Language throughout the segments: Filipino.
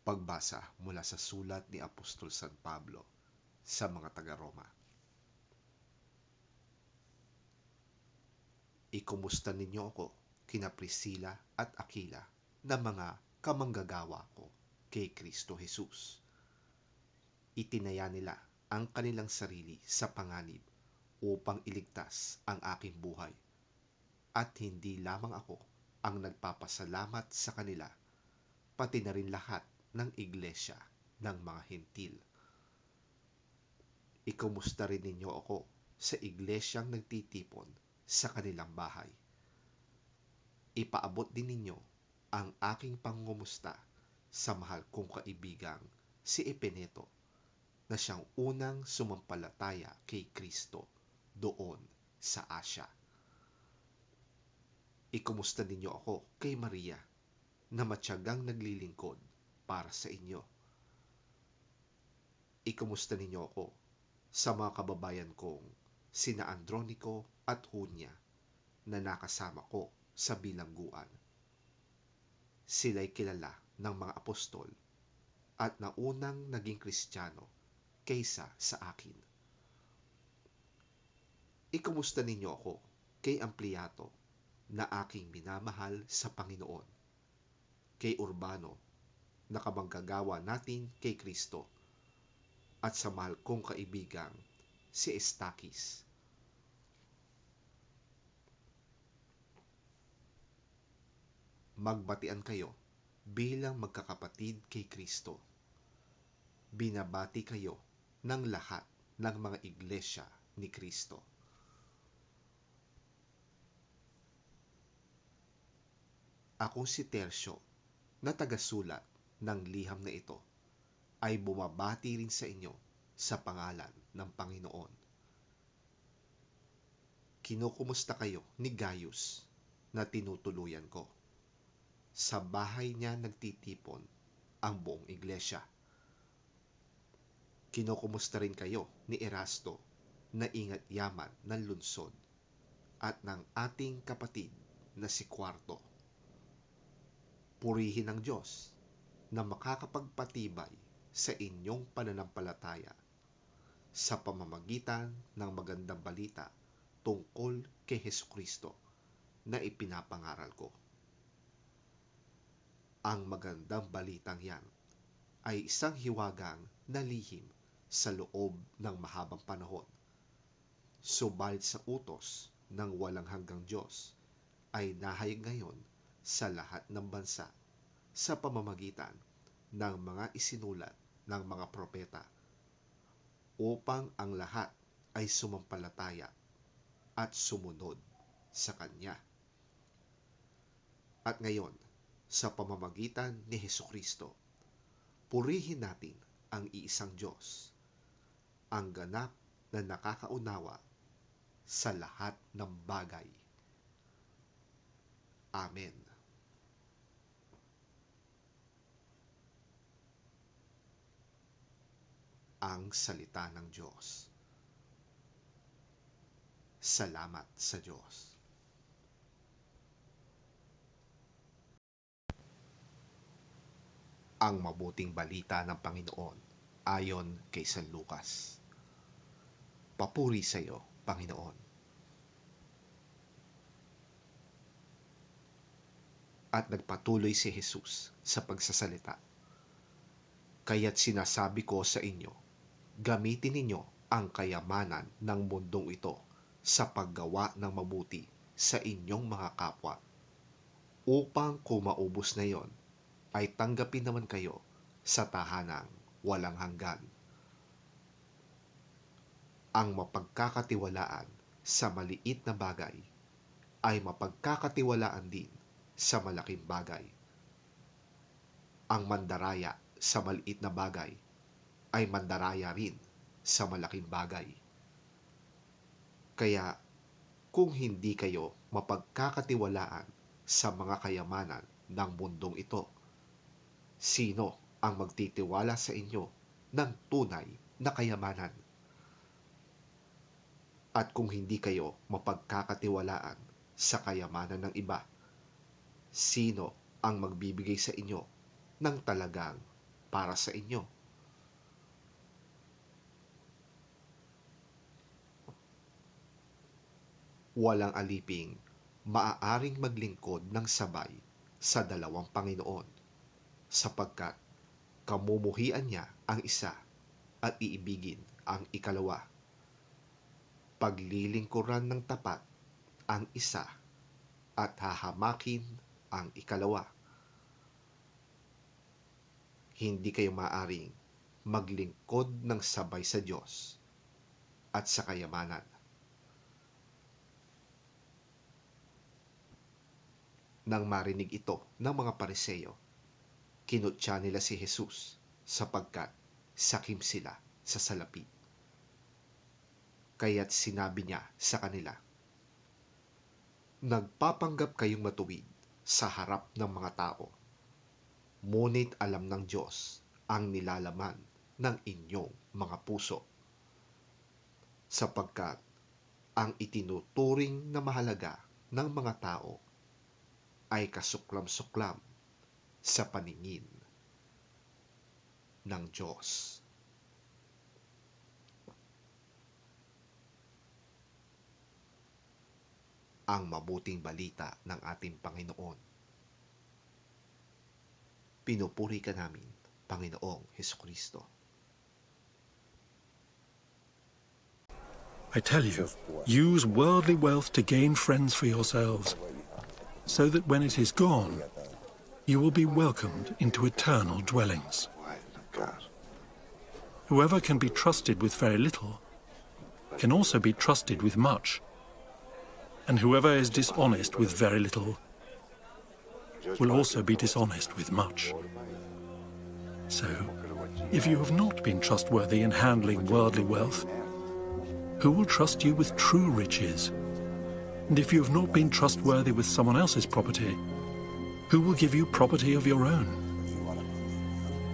Pagbasa mula sa sulat ni Apostol San Pablo sa mga taga-Roma. Ikumusta ninyo ako kina Priscilla at Aquila na mga kamanggagawa ko kay Kristo Jesus. Itinaya nila ang kanilang sarili sa panganib upang iligtas ang aking buhay. At hindi lamang ako ang nagpapasalamat sa kanila, pati na rin lahat ng iglesia ng mga hentil. Ikumusta rin ninyo ako sa iglesyang nagtitipon sa kanilang bahay. Ipaabot din ninyo ang aking pangungumusta sa mahal kong kaibigang si Epeneto, na siyang unang sumampalataya kay Kristo doon sa Asya. Ikumusta ninyo ako kay Maria, na matyagang naglilingkod para sa inyo. Ikumusta ninyo ako sa mga kababayan kong sina Andronico at Junia, na nakasama ko sa bilangguan. Sila'y kilala ng mga apostol at naunang naging Kristiyano kaysa sa akin. Ikumusta ninyo ako kay Ampliato, na aking minamahal sa Panginoon, kay Urbano, na kamanggagawa natin kay Kristo, at sa mahal kong kaibigang si Estaquis. Magbatian kayo bilang magkakapatid kay Kristo. Binabati kayo ng lahat ng mga iglesia ni Kristo. Ako si Tercio, na tagasulat ng liham na ito, ay bumabati rin sa inyo sa pangalan ng Panginoon. Kinukumusta kayo ni Gaius, na tinutuluyan ko. Sa bahay niya nagtitipon ang buong iglesia. Kinukumusta rin kayo ni Erasto, na ingat yaman ng lungsod, at ng ating kapatid na si Quarto. Purihin ang Diyos na makakapagpatibay sa inyong pananampalataya sa pamamagitan ng magandang balita tungkol kay Hesukristo na ipinapangaral ko. Ang magandang balitang yan ay isang hiwagang na lihim sa loob ng mahabang panahon. Subalit sa utos ng walang hanggang Diyos ay nahayag ngayon sa lahat ng bansa sa pamamagitan ng mga isinulat ng mga propeta, upang ang lahat ay sumampalataya at sumunod sa Kanya. At ngayon, sa pamamagitan ni Hesukristo, purihin natin ang iisang Diyos, ang ganap na nakakaunawa sa lahat ng bagay. Amen. Ang salita ng Diyos. Salamat sa Diyos. Ang mabuting balita ng Panginoon ayon kay San Lucas. Papuri sa iyo, Panginoon. At nagpatuloy si Jesus sa pagsasalita. Kaya't sinasabi ko sa inyo, gamitin ninyo ang kayamanan ng mundong ito sa paggawa ng mabuti sa inyong mga kapwa, upang kung maubos na yon, ay tanggapin naman kayo sa tahanang walang hanggan. Ang mapagkakatiwalaan sa maliit na bagay ay mapagkakatiwalaan din sa malaking bagay. Ang mandaraya sa maliit na bagay ay mandaraya rin sa malaking bagay. Kaya kung hindi kayo mapagkakatiwalaan sa mga kayamanan ng mundong ito, sino ang magtitiwala sa inyo ng tunay na kayamanan? At kung hindi kayo mapagkakatiwalaan sa kayamanan ng iba, sino ang magbibigay sa inyo ng talagang para sa inyo. Walang aliping maaaring maglingkod ng sabay sa dalawang Panginoon, sapagkat kamumuhian niya ang isa at iibigin ang ikalawa. Paglilingkuran ng tapat ang isa at hahamakin ang ikalawa. Hindi kayo maaaring maglingkod ng sabay sa Diyos at sa kayamanan. Nang marinig ito ng mga Pariseo, kinutya nila si Jesus sapagkat sakim sila sa salapi. Kaya't sinabi niya sa kanila, nagpapanggap kayong matuwid sa harap ng mga tao, ngunit alam ng Diyos ang nilalaman ng inyong mga puso, sapagkat ang itinuturing na mahalaga ng mga tao ay kasuklam-suklam sa paningin ng Diyos. Ang mabuting balita ng ating Panginoon. Pinupuri ka namin, Panginoong Hesukristo. I tell you, use worldly wealth to gain friends for yourselves, so that when it is gone, you will be welcomed into eternal dwellings. Whoever can be trusted with very little can also be trusted with much, and whoever is dishonest with very little will also be dishonest with much. So, if you have not been trustworthy in handling worldly wealth, who will trust you with true riches? And if you have not been trustworthy with someone else's property, who will give you property of your own?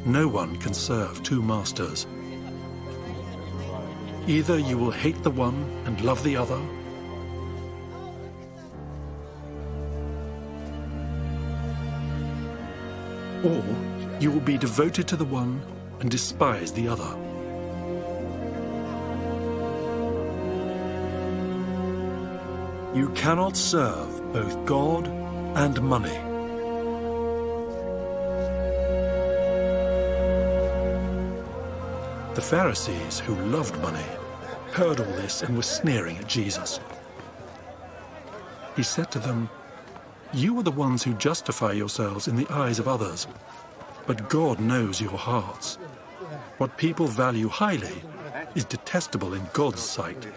No one can serve two masters. Either you will hate the one and love the other, or you will be devoted to the one and despise the other. You cannot serve both God and money. The Pharisees, who loved money, heard all this and were sneering at Jesus. He said to them, "You are the ones who justify yourselves in the eyes of others, but God knows your hearts. What people value highly is detestable in God's sight.